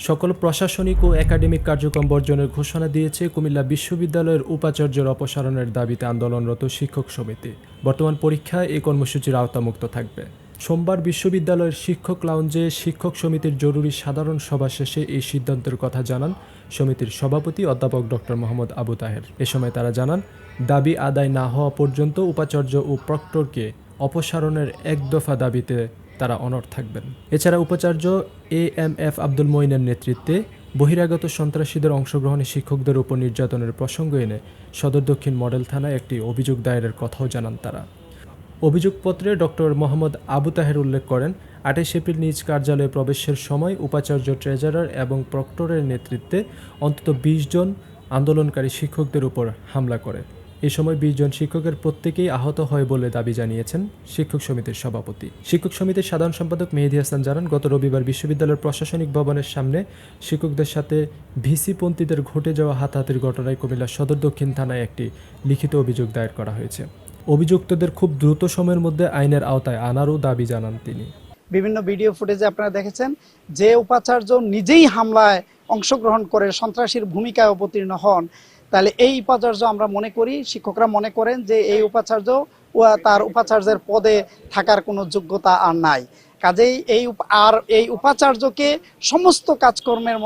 সকল প্রশাসনিক ও একাডেমিক কার্যক্রম বর্জনের ঘোষণা দিয়েছে কুমিল্লা বিশ্ববিদ্যালয়ের উপাচার্যের অপসারণের দাবিতে আন্দোলনরত শিক্ষক সমিতি। বর্তমান পরীক্ষা এই কর্মসূচির আওতামুক্ত থাকবে। সোমবার বিশ্ববিদ্যালয়ের শিক্ষক লাউঞ্জে শিক্ষক সমিতির জরুরি সাধারণ সভা শেষে এই সিদ্ধান্তের কথা জানান সমিতির সভাপতি অধ্যাপক ডক্টর মোহাম্মদ আবু তাহের। এ সময় তারা জানান, দাবি আদায় না হওয়া পর্যন্ত উপাচার্য ও প্রক্টরকে অপসারণের এক দফা দাবিতে তারা অনড় থাকবেন। এছাড়া উপাচার্য AMF আব্দুল মঈনের নেতৃত্বে বহিরাগত সন্ত্রাসীদের অংশগ্রহণে শিক্ষকদের উপর নির্যাতনের প্রসঙ্গ এনে সদর দক্ষিণ মডেল থানায় একটি অভিযোগ দায়েরের কথাও জানান তারা। অভিযোগপত্রে ডক্টর মোহাম্মদ আবু তাহের উল্লেখ করেন, 28 এপ্রিল নিজ কার্যালয়ে প্রবেশের সময় উপাচার্য, ট্রেজারার এবং প্রক্টরের নেতৃত্বে অন্তত 20 জন আন্দোলনকারী শিক্ষকদের উপর হামলা করে। এ সময় 20 জন শিক্ষকের প্রত্যেকেই আহত হয় বলে দাবি জানিয়েছেন শিক্ষক সমিতির সভাপতি। শিক্ষক সমিতির সাধারণ সম্পাদক মেহেদী হাসান জানান, গত রবিবার বিশ্ববিদ্যালয়ের প্রশাসনিক ভবনের সামনে শিক্ষকদের সাথে ভিসিপন্থীদের ঘটে যাওয়া হাতাহাতির ঘটনায় কুমিল্লা সদর দক্ষিণ থানায় একটি লিখিত অভিযোগ দায়ের করা হয়েছে। অভিযুক্তদের খুব দ্রুত সময়ের মধ্যে আইনের আওতায় আনারও দাবি জানান তিনি। বিভিন্ন ভিডিও ফুটেজে আপনারা দেখেছেন যে উপাচার্য নিজেই হামলায় অংশগ্রহণ করে সন্ত্রাসীর ভূমিকায় অবতীর্ণ হন, তাহলে এই উপাচার্য আমরা মনে করি, শিক্ষকরা মনে করেন যে এই উপাচার্য তার উপাচার্যের পদে থাকার কোনো যোগ্যতা আর নাই। কাজেই এই উপাচার্যকে সমস্ত কাজকর্মের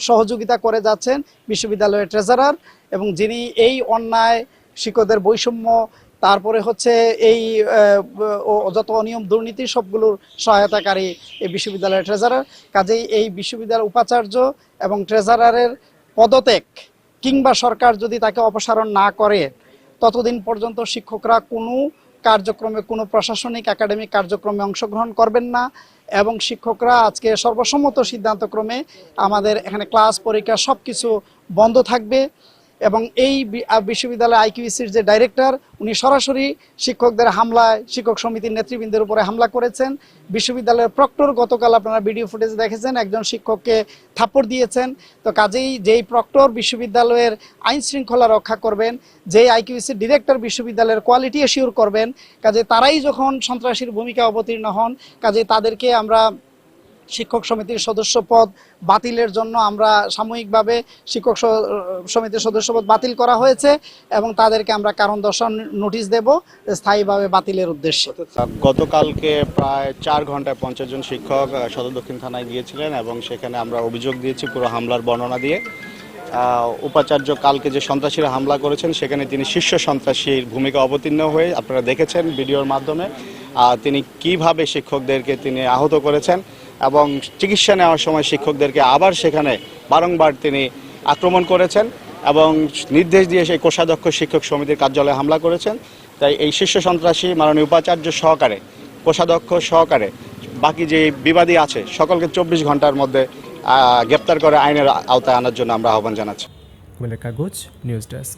সহযোগিতা করে যাচ্ছেন বিশ্ববিদ্যালয়ের ট্রেজারার, এবং যিনি এই অন্যায়, শিক্ষকদের বৈষম্য, তারপরে হচ্ছে এই যত অনিয়ম দুর্নীতি সবগুলোর সহায়তাকারী এই বিশ্ববিদ্যালয়ের ট্রেজারার। কাজেই এই বিশ্ববিদ্যালয়ের উপাচার্য এবং ট্রেজারারের পদত্যাগ কিংবা সরকার যদি তাকে অপসারণ না করে ততদিন পর্যন্ত শিক্ষকরা কোনো কার্যক্রমে, কোনো প্রশাসনিক একাডেমিক কার্যক্রমে অংশগ্রহণ করবেন না। এবং শিক্ষকরা আজকে সর্বসম্মত সিদ্ধান্তক্রমে আমাদের এখানে ক্লাস, পরীক্ষা সব কিছু বন্ধ থাকবে। এবং এই বিশ্ববিদ্যালয় IQEC-র যে ডাইরেক্টর, উনি সরাসরি শিক্ষকদের হামলায়, শিক্ষক সমিতির নেতৃবৃন্দের উপরে হামলা করেছেন। বিশ্ববিদ্যালয়ের প্রক্টর গতকাল আপনারা ভিডিও ফুটেজ দেখেছেন, একজন শিক্ষককে থাপ্পড় দিয়েছেন। তো কাজেই যেই প্রক্টর বিশ্ববিদ্যালয়ের আইন শৃঙ্খলা রক্ষা করবেন, যেই IQEC-র ডিরেক্টর বিশ্ববিদ্যালয়ের কোয়ালিটি এশিওর করবেন, কাজে তারাই যখন সন্ত্রাসীর ভূমিকা অবতীর্ণ হন, কাজে তাদেরকে আমরা শিক্ষক সমিতির সদস্য পদ বাতিলের জন্য আমরা সাময়িকভাবে শিক্ষক সমিতির সদস্যপদ বাতিল করা হয়েছে এবং তাদেরকে আমরা কারণ দর্শানোর নোটিশ দেব স্থায়ীভাবে বাতিলের উদ্দেশ্যে। গতকালকে প্রায় 4 ঘন্টায় 50 জন শিক্ষক সদর দক্ষিণ থানায় গিয়েছিলেন এবং সেখানে আমরা অভিযোগ দিয়েছি পুরো হামলার বর্ণনা দিয়ে। উপাচার্য কালকে যে সন্ত্রাসীরা হামলা করেছেন সেখানে তিনি শীর্ষ সন্ত্রাসীর ভূমিকা অবতীর্ণ হয়ে, আপনারা দেখেছেন ভিডিওর মাধ্যমে, তিনি কিভাবে শিক্ষকদেরকে তিনি আহত করেছেন এবং চিকিৎসা নেওয়ার সময় শিক্ষকদেরকে আবার সেখানে বারংবার তিনি আক্রমণ করেছেন এবং নির্দেশ দিয়ে সেই কোষাধ্যক্ষ শিক্ষক সমিতির কার্যালয়ে হামলা করেছেন। তাই এই শীর্ষ সন্ত্রাসী মাননীয় উপাচার্য সহকারে, কোষাধ্যক্ষ সহকারে বাকি যে বিবাদী আছে সকলকে 24 ঘন্টার মধ্যে গ্রেপ্তার করে আইনের আওতায় আনার জন্য আমরা আহ্বান জানাচ্ছি। কুমিল্লা কাগজ নিউজ ডেস্ক।